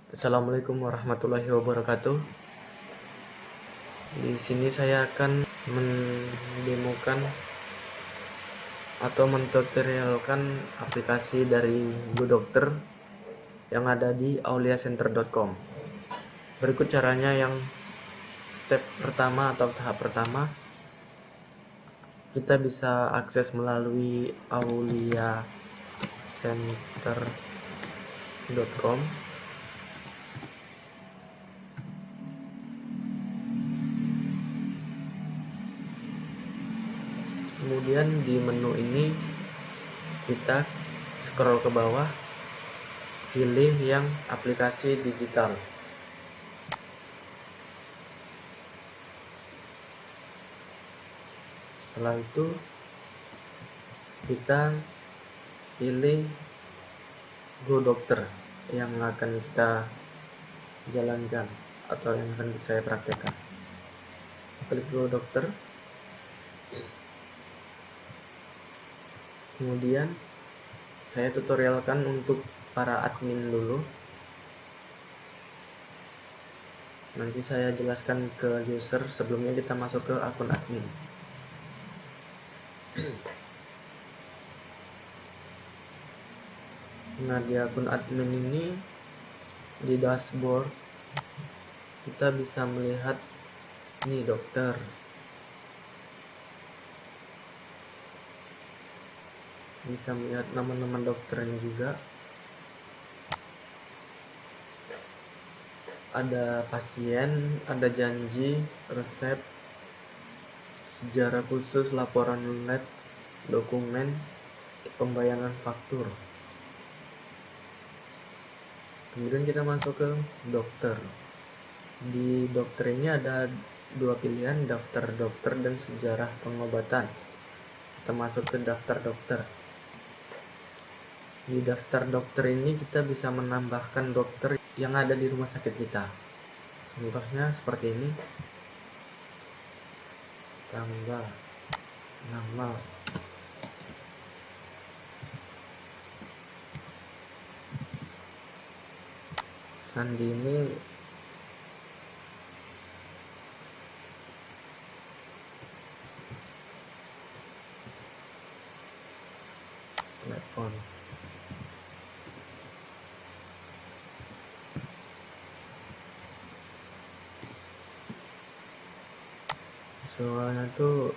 Assalamualaikum warahmatullahi wabarakatuh. Di sini saya akan mendemokan atau mentutorialkan aplikasi dari GoDokter yang ada di auliacenter.com. Berikut caranya. Yang step pertama atau tahap pertama, kita bisa akses melalui auliacenter.com. Kemudian di menu ini kita scroll ke bawah, pilih yang aplikasi digital. Setelah itu kita pilih GoDokter yang akan kita jalankan atau yang akan saya praktekkan. Klik GoDokter. Kemudian saya tutorialkan untuk para admin dulu. Nanti saya jelaskan ke user, sebelumnya kita masuk ke akun admin. Nah, di akun admin ini, di dashboard kita bisa melihat ini dokter. Bisa melihat nama-nama dokternya juga. Ada pasien, ada janji, resep, sejarah khusus, laporan lab, dokumen, pembayaran faktur. Kemudian kita masuk ke dokter. Di dokter ini ada dua pilihan, daftar dokter dan sejarah pengobatan. Kita masuk ke daftar dokter. Di daftar dokter ini kita bisa menambahkan dokter yang ada di rumah sakit kita. Contohnya seperti ini. Tambah nama. Sandi ini telepon. Soalnya tuh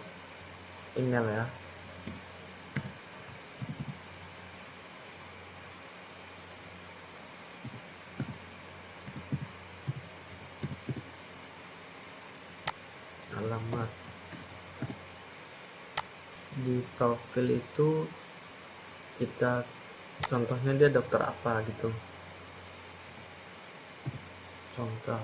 email ya. Alamat. Di profil itu kita contohnya dia dokter apa gitu. Contoh.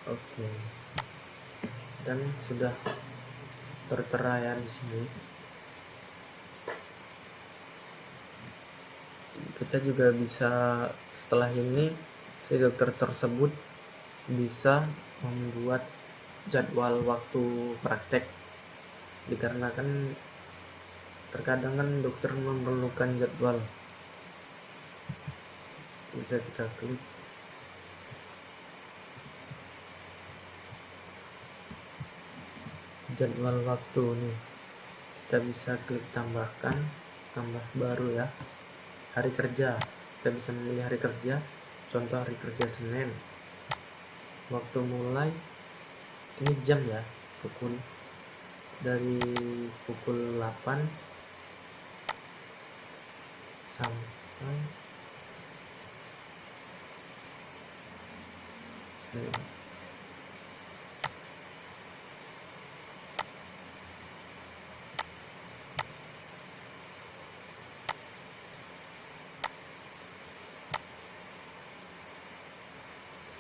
Oke. Dan sudah tertera ya di sini. Kita juga bisa setelah ini si dokter tersebut bisa membuat jadwal waktu praktek, dikarenakan terkadang kan dokter memerlukan jadwal. Bisa kita klik jadwal waktu nih, kita bisa klik tambahkan, tambah baru ya, hari kerja. Kita bisa memilih hari kerja, contoh hari kerja Senin. Waktu mulai ini jam ya, dari pukul 8 sampai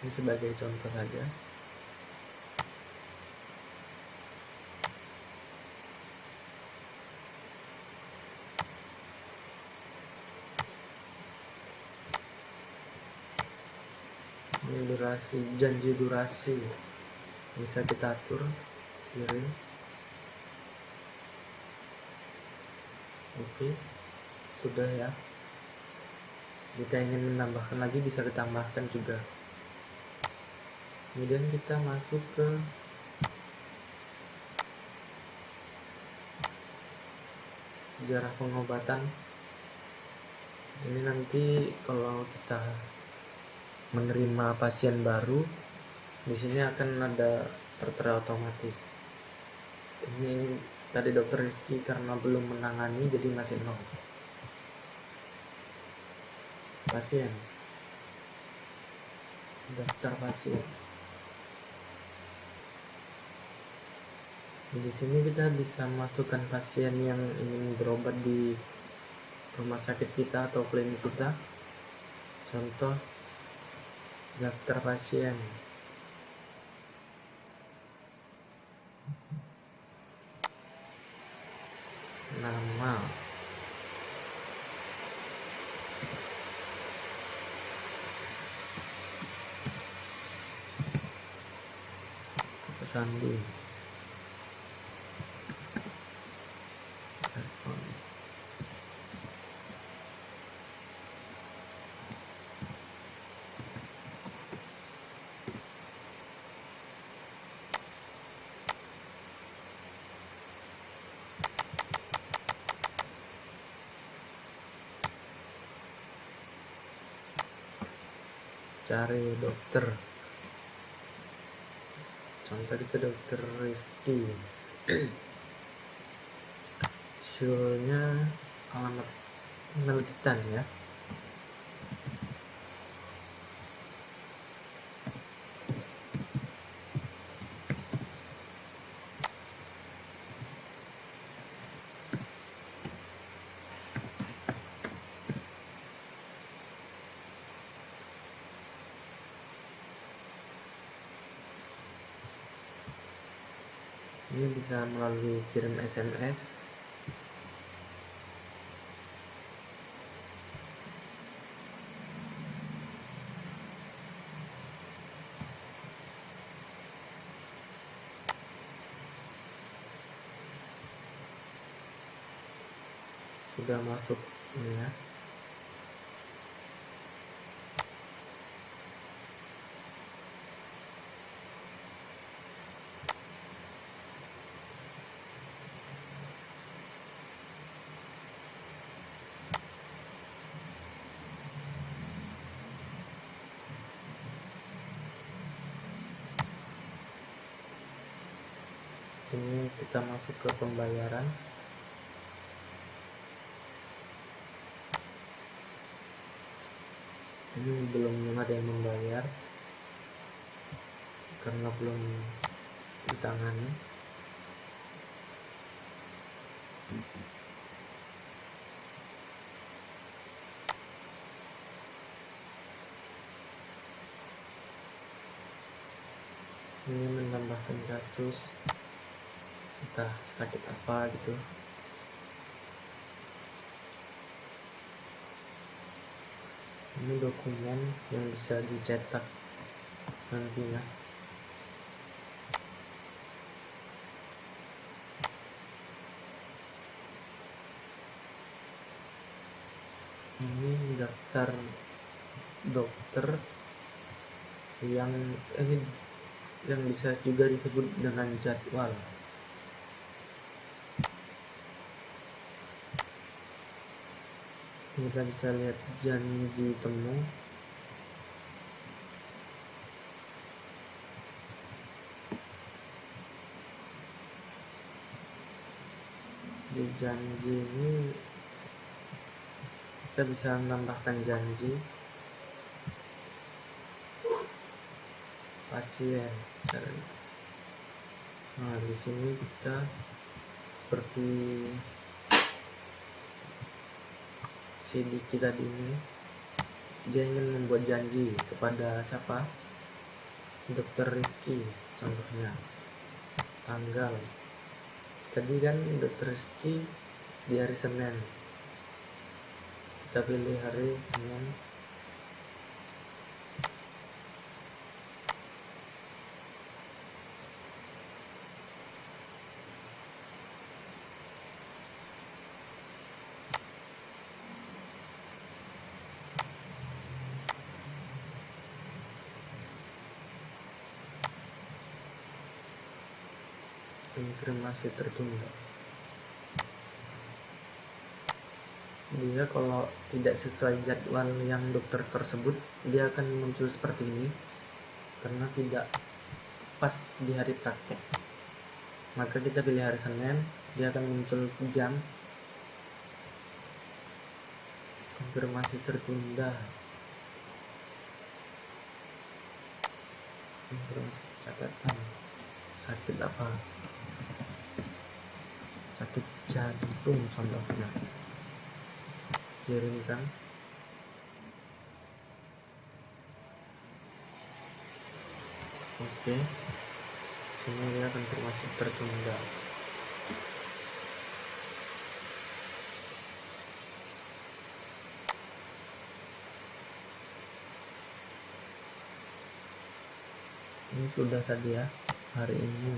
ini sebagai contoh saja. Ini durasi, janji durasi. bisa kita atur kiri. Oke, sudah ya. Jika ingin menambahkan lagi bisa ditambahkan juga. Kemudian kita masuk ke sejarah pengobatan. Ini nanti kalau kita menerima pasien baru, di sini akan ada tertera otomatis. Ini tadi dokter Rizky karena belum menangani jadi masih nol. Pasien, daftar pasien. Di sini kita bisa masukkan pasien yang ingin berobat di rumah sakit kita atau klinik kita. Contoh, daftar pasien. Nama. Sandi. Telepon. Cari dokter. Contoh itu dokter Rizky. Show-nya alamat penelitian ya. Ini bisa melalui kirim SMS. Sudah masuk ini ya. Sini kita masuk ke pembayaran. Ini belum ada yang membayar karena belum ditangani. Ini menambahkan kasus, entah sakit apa gitu. Ini dokumen yang bisa dicetak nantinya. Ini daftar dokter yang bisa juga disebut dengan jadwal. Kita bisa lihat janji temu. Di janji ini kita bisa menambahkan janji pasien. Nah, di sini kita seperti si Diki tadi ini, dia ingin membuat janji kepada siapa? Dokter Rizky contohnya. Tanggal tadi kan dokter Rizky di hari Senin, kita pilih hari Senin. konfirmasi tertunda. Dia kalau tidak sesuai jadwal yang dokter tersebut, dia akan muncul seperti ini karena tidak pas di hari praktek. Maka kita pilih hari Senin, dia akan muncul jam konfirmasi tertunda. Konfirmasi catatan. Sakit apa? Sakit jantung contohnya. Kirimkan. Oke. Sini dia konfirmasi tertunda. Ini sudah tadi ya, hari ini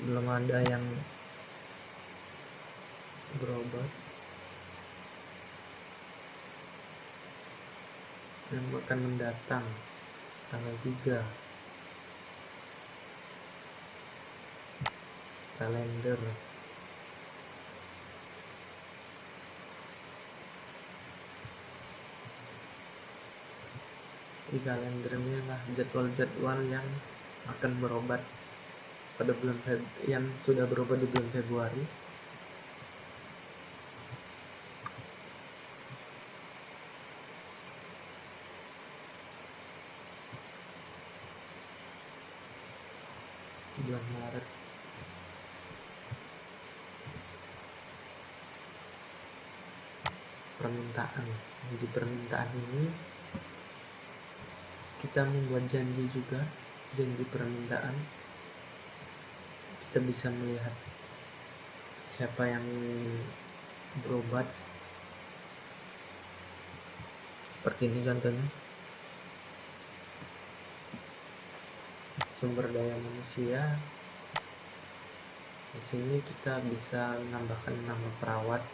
belum ada yang berobat. Yang akan mendatang tanggal 3. Kalender. Di kalendernya lah jadwal-jadwal yang akan berobat pada bulan yang sudah berobat di bulan Februari. Bulan Maret. Permintaan. Di permintaan ini kita membuat janji juga, janji permintaan. Kita bisa melihat siapa yang berobat. Seperti ini contohnya. Sumber daya manusia. Di sini kita bisa menambahkan nama perawat.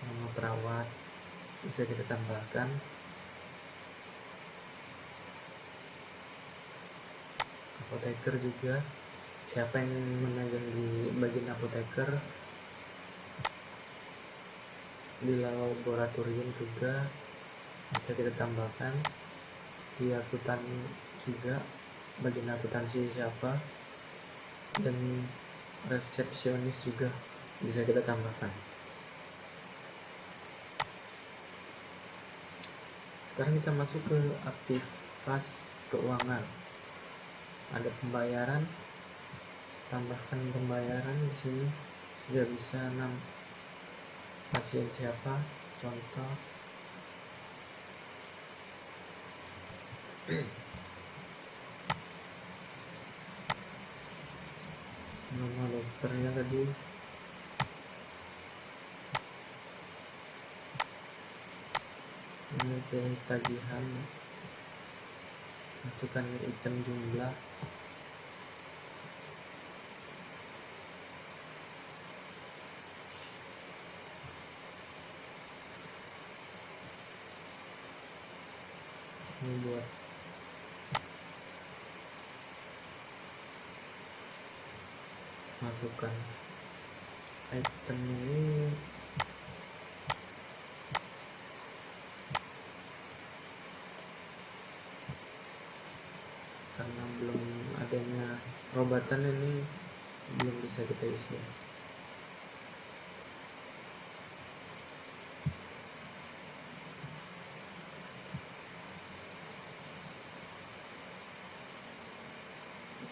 Nama perawat bisa kita tambahkan. Apoteker juga. Siapa yang memegang di bagian apoteker. Di laboratorium juga bisa kita tambahkan. Di akuntan juga, bagian akuntansi siapa, dan resepsionis juga bisa kita tambahkan. Sekarang kita masuk ke aktivitas keuangan. Ada pembayaran, tambahkan pembayaran di sini. Sudah bisa pasien siapa, contoh nama dokternya tadi, ini pilih tagihan, masukkan item jumlah, membuat masukkan item ini karena belum adanya perobatan, ini belum bisa kita isi.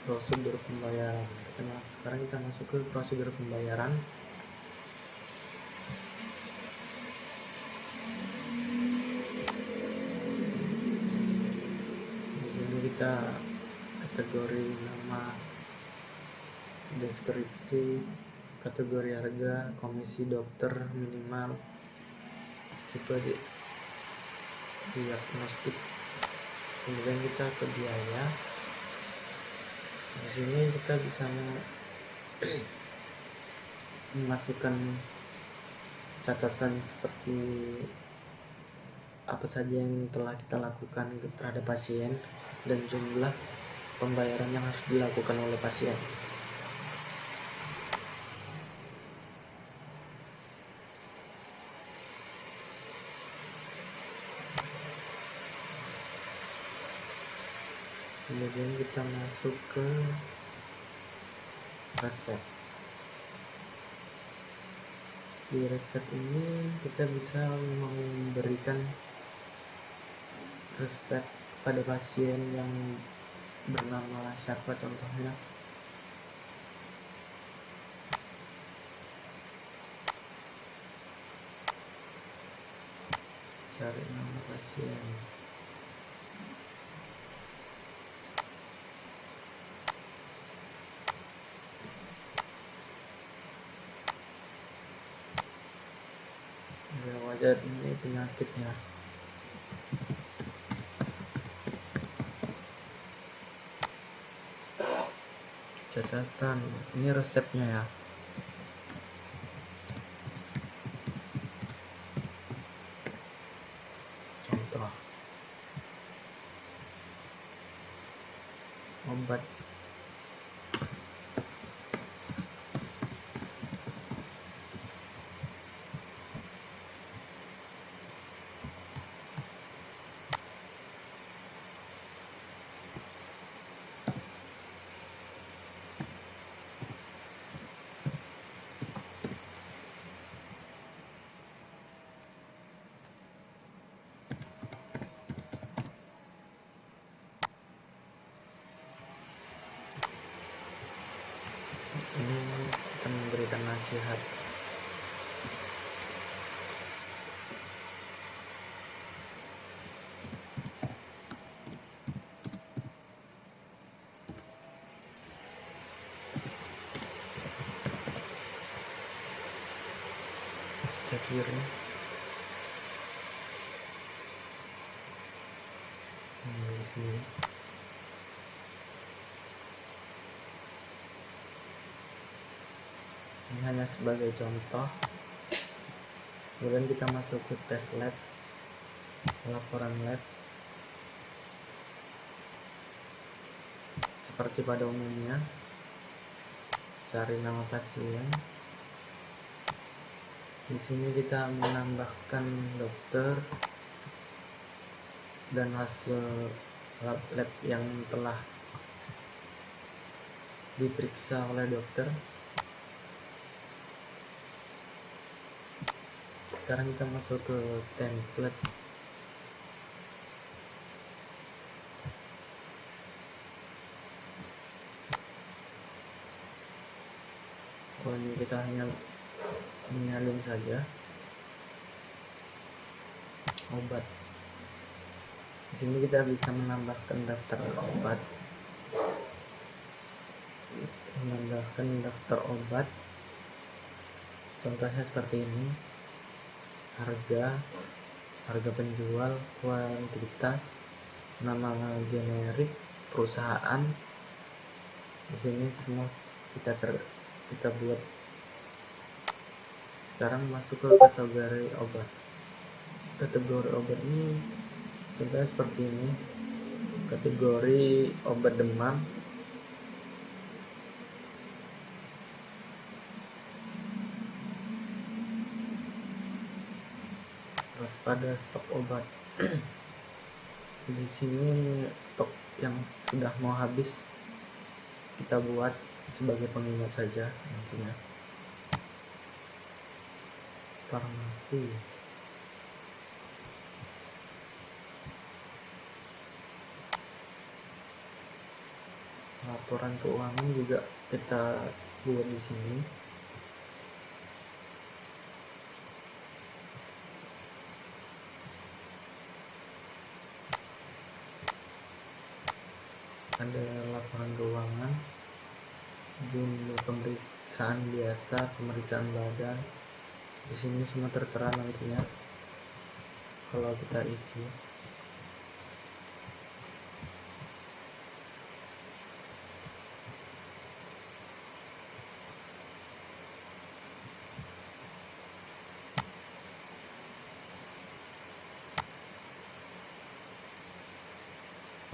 Prosedur pembayaran. Sekarang kita masuk ke prosedur pembayaran. Di sini kita kategori nama, deskripsi, kategori harga, komisi dokter minimal, tipe diagnostik. Kemudian kita ke biaya. Di sini kita bisa memasukkan catatan seperti apa saja yang telah kita lakukan terhadap pasien. dan jumlah pembayaran yang harus dilakukan oleh pasien. Kemudian kita masuk ke resep. Di resep ini kita bisa memberikan resep pada pasien yang bernama siapa, contohnya cari nama pasien. Ya, wajar ini penyakitnya. Catatan, ini resepnya ya. Contoh obat ini kita memberikan nasihat. Kita kirim di sini. Ini hanya sebagai contoh. Kemudian kita masuk ke tes lab, laporan lab. Seperti pada umumnya, cari nama pasien. Di sini kita menambahkan dokter dan hasil lab yang telah diperiksa oleh dokter. Sekarang kita masuk ke template. Ini kita hanya menyalin saja obat. Di sini kita bisa menambahkan daftar obat. Menambahkan daftar obat. Contohnya seperti ini. Harga penjual, kuantitas, nama generik, perusahaan. Di sini semua kita buat. Sekarang masuk ke kategori obat. Kategori obat ini contohnya seperti ini. Kategori obat demam. Terus pada stok obat. Di sini stok yang sudah mau habis kita buat sebagai pengingat saja nantinya. Farmasi. Laporan keuangan juga kita buat di sini. Ada laporan keuangan, jumlah pemeriksaan biasa, pemeriksaan badan. Di sini semua tertera nantinya kalau kita isi.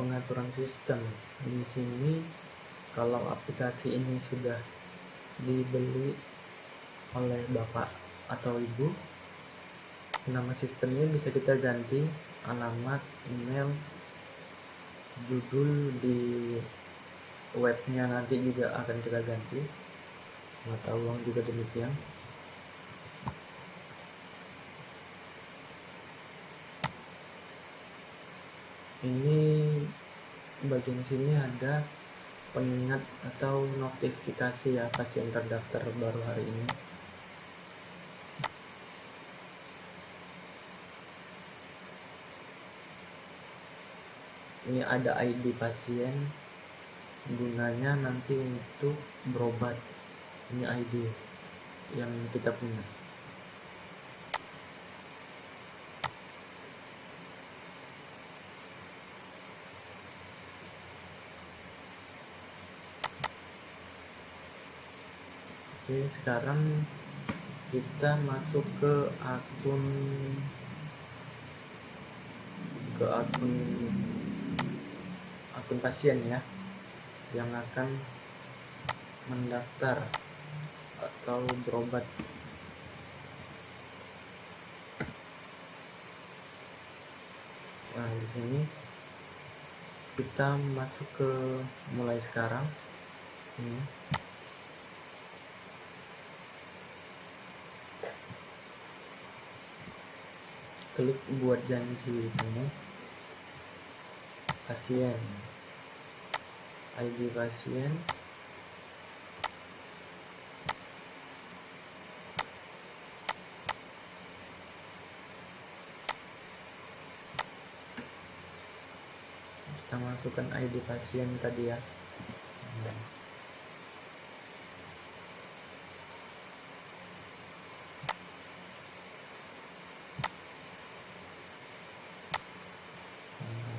pengaturan sistem. Di sini kalau aplikasi ini sudah dibeli oleh bapak atau ibu, nama sistemnya bisa kita ganti, alamat, email, judul di webnya nanti juga akan kita ganti, mata uang juga demikian. Ini bagian sini ada pengingat atau notifikasi ya, pasien terdaftar baru hari ini. Ini ada ID pasien, gunanya nanti untuk berobat. Ini ID yang kita punya. Oke, sekarang kita masuk ke akun pasien ya, yang akan mendaftar atau berobat. Nah, di sini kita masuk ke mulai sekarang. Ini klik buat janji ini, pasien, ID pasien, kita masukkan ID pasien tadi ya.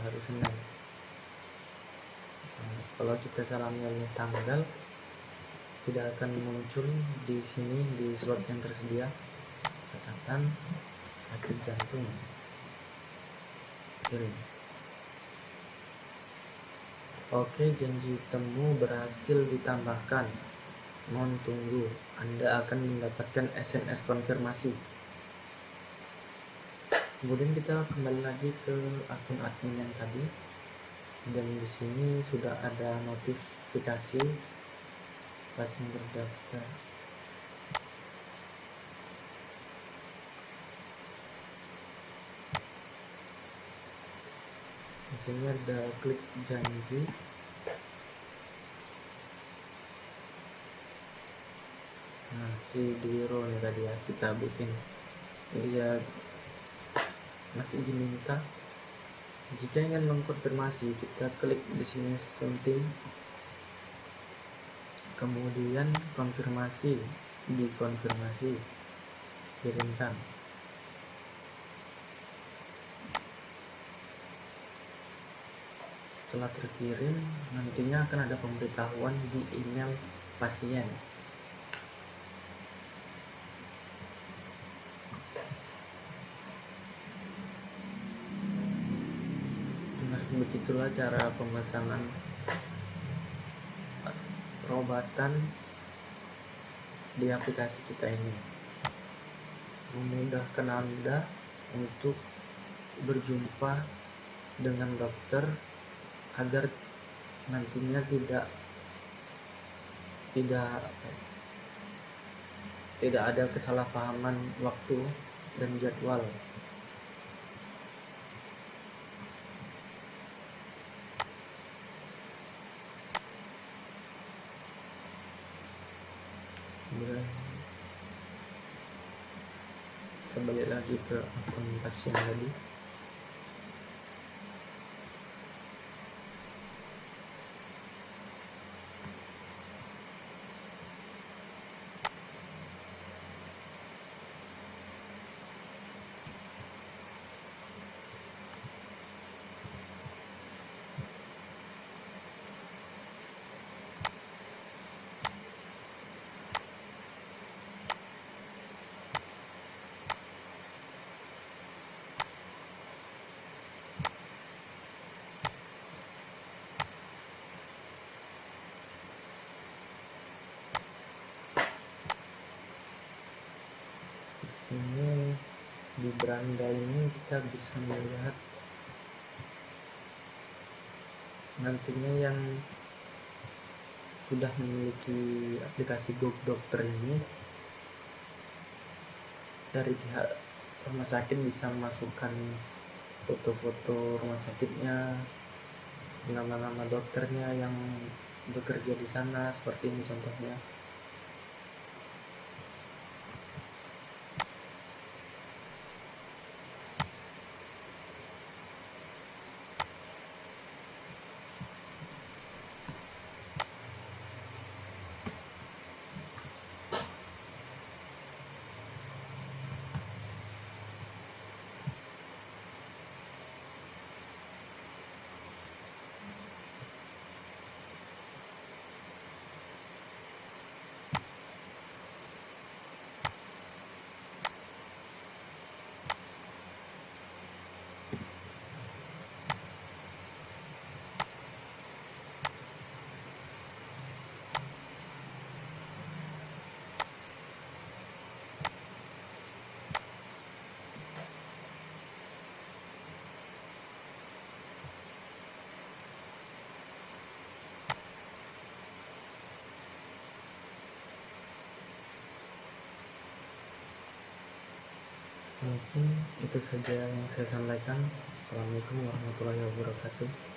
Hari Senin. Kalau kita salah milih tanggal, tidak akan muncul di sini di slot yang tersedia catatan sakit jantung. Kirim. Oke, janji temu berhasil ditambahkan. Mohon tunggu, Anda akan mendapatkan SMS konfirmasi. Kemudian kita kembali lagi ke akun admin yang tadi, dan di sini sudah ada notifikasi pasien terdaftar. Di sini ada klik janji. Nah, si Dwiro nih tadi ya, kita bikin. Dia masih diminta, jika ingin mengkonfirmasi, kita klik di sini something, kemudian konfirmasi, dikonfirmasi, kirimkan. Setelah terkirim, nantinya akan ada pemberitahuan di email pasien. Nah, begitulah cara pemesanan perobatan di aplikasi kita ini. Memudahkan Anda untuk berjumpa dengan dokter agar nantinya tidak ada kesalahpahaman waktu dan jadwal. Kemudian kembali lagi ke akun pasien tadi. Ini di beranda ini kita bisa melihat nantinya yang sudah memiliki aplikasi Go Dokter ini, dari pihak rumah sakit bisa memasukkan foto-foto rumah sakitnya, nama-nama dokternya yang bekerja di sana, seperti ini contohnya. Mungkin itu saja yang saya sampaikan. Assalamualaikum warahmatullahi wabarakatuh.